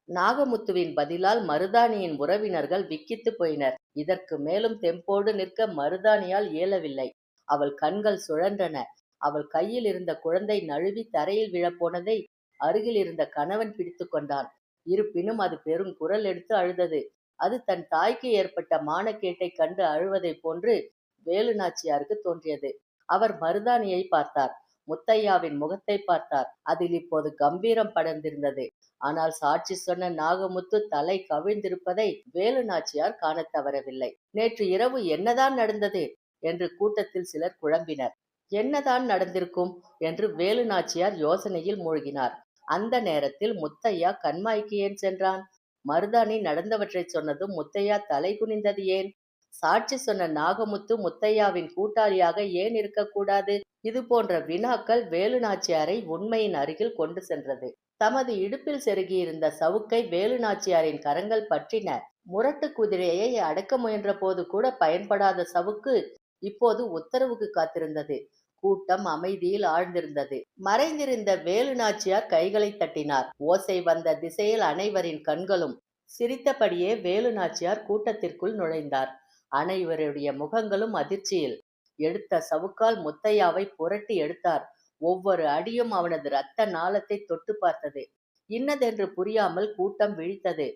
நாகமுத்துவின் பதிலால் மருதாணியின் உறவினர்கள் விக்கித்து போயினர். இதற்கு மேலும் தெம்போடு நிற்க மருதாணியால் இயலவில்லை. அவள் கண்கள் சுழன்றன. அவள் கையில் இருந்த குழந்தை நழுவி தரையில் விழப்போனதை அருகில் இருந்த கணவன் பிடித்து கொண்டான். இருப்பினும் அது பெரும் குரல் எடுத்து அழுதது. அது தன் தாய்க்கு ஏற்பட்ட மானக்கேட்டை கண்டு அழுவதைப் போன்று வேலு நாச்சியாருக்கு தோன்றியது. அவர் மருதாணியை பார்த்தார். முத்தையாவின் முகத்தை பார்த்தார். அதில் இப்போது கம்பீரம் படர்ந்திருந்தது. ஆனால் சாட்சி சொன்ன நாகமுத்து தலை கவிழ்ந்திருப்பதை வேலு நாச்சியார் காணத் தவறவில்லை. நேற்று இரவு என்னதான் நடந்தது என்று கூட்டத்தில் சிலர் குழம்பினர். என்னதான் நடந்திருக்கும் என்று வேலு நாச்சியார் யோசனையில் மூழ்கினார். அந்த நேரத்தில் முத்தையா கண்மாய்க்கு ஏன் சென்றான்? மருதாணி நடந்தவற்றை சொன்னதும் முத்தையா தலை குனிந்தது ஏன்? சாட்சி சொன்ன நாகமுத்து முத்தையாவின் கூட்டாளியாக ஏன் இருக்கக்கூடாது? இது போன்ற வினாக்கள் வேலு நாச்சியாரை உண்மையின் அருகில் கொண்டு சென்றது. தமது இடுப்பில் செருகியிருந்த சவுக்கை வேலு நாச்சியாரின் கரங்கள் பற்றின. முரட்டு குதிரையை அடக்க முயன்ற போது கூட பயன்படாத சவுக்கு இப்போது உத்தரவுக்கு காத்திருந்தது. கூட்டம் அமைதியில் ஆழ்ந்திருந்தது. மறைந்திருந்த வேலு நாச்சியார் கைகளை தட்டினார். ஓசை வந்த திசையில் அனைவரின் கண்களும். சிரித்தபடியே வேலு நாச்சியார் கூட்டத்திற்குள் நுழைந்தார். அனைவருடைய முகங்களும் அதிர்ச்சியில். எடுத்த சவுக்கால் முத்தையாவை புரட்டி எடுத்தார். ஒவ்வொரு அடியும் அவனது இரத்த நாளத்தை தொட்டு பார்த்தது. இன்னதென்று புரியாமல் கூட்டம் விழித்தது.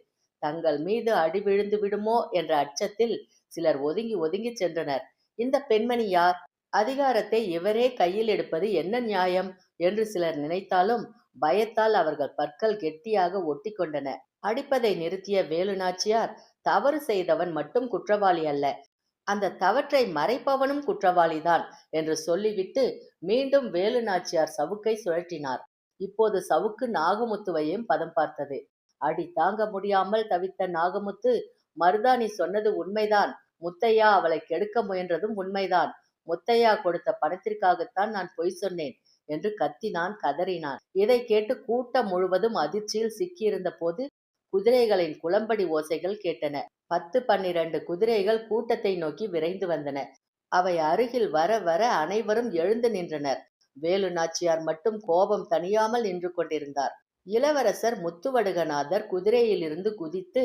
தங்கள் மீது அடி விழுந்து விடுமோ என்ற அச்சத்தில் சிலர் ஒதுங்கி ஒதுங்கி சென்றனர். இந்த பெண்மணி யார்? அதிகாரத்தை இவரே கையில் எடுப்பது என்ன நியாயம் என்று சிலர் நினைத்தாலும் பயத்தால் அவர்கள் பற்கள் கெட்டியாக ஒட்டி கொண்டன. அடிப்பதை நிறுத்திய வேலு நாச்சியார், தவறு செய்தவன் மட்டும் குற்றவாளி அல்ல, அந்த தவற்றை மறைப்பவனும் குற்றவாளிதான் என்று சொல்லிவிட்டு மீண்டும் வேலு நாச்சியார் சவுக்கை சுழற்றினார். இப்போது சவுக்கு நாகமுத்துவையும் பதம் பார்த்தது. அடி தாங்க முடியாமல் தவித்த நாகமுத்து, மருதாணி சொன்னது உண்மைதான், முத்தையா அவளை கெடுக்க முயன்றதும் உண்மைதான், முத்தையா கொடுத்த பணத்திற்காகத்தான் நான் பொய் சொன்னேன் என்று கத்தினான், கதறினான். இதை கேட்டு கூட்டம் முழுவதும் அதிர்ச்சியில் சிக்கியிருந்த போது குதிரைகளின் குளம்படி ஓசைகள் கேட்டன. 10, 12 குதிரைகள் கூட்டத்தை நோக்கி விரைந்து வந்தன. அவை அருகில் வர வர அனைவரும் எழுந்து நின்றனர். வேலு நாச்சியார் மட்டும் கோபம் தணியாமல் நின்று கொண்டிருந்தார். இளவரசர் முத்துவடுகநாதர் குதிரையிலிருந்து குதித்து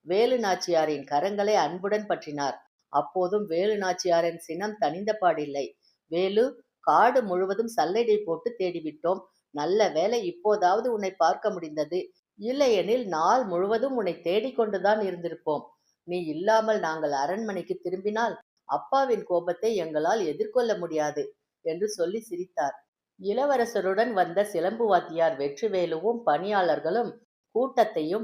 வேலு நாச்சியாரின் கரங்களை அன்புடன் பற்றினார். அப்போதும் வேலு நாச்சியாரின் சினம் தணிந்த பாடில்லை. வேலு, காடு முழுவதும் சல்லடை போட்டு தேடிவிட்டோம். நல்ல வேளை இப்போதாவது உன்னை பார்க்க முடிந்தது. இல்லையெனில் நாள் முழுவதும் உன்னை தேடிக்கொண்டுதான் இருந்திருப்போம். நீ இல்லாமல் நாங்கள் அரண்மனைக்கு திரும்பினால் அப்பாவின் கோபத்தை எங்களால் எதிர்கொள்ள முடியாது என்று சொல்லி சிரித்தார். இளவரசருடன் வந்த சிலம்பு வாத்தியார் வெற்றிவேலுவும் பணியாளர்களும் கூட்டத்தையும்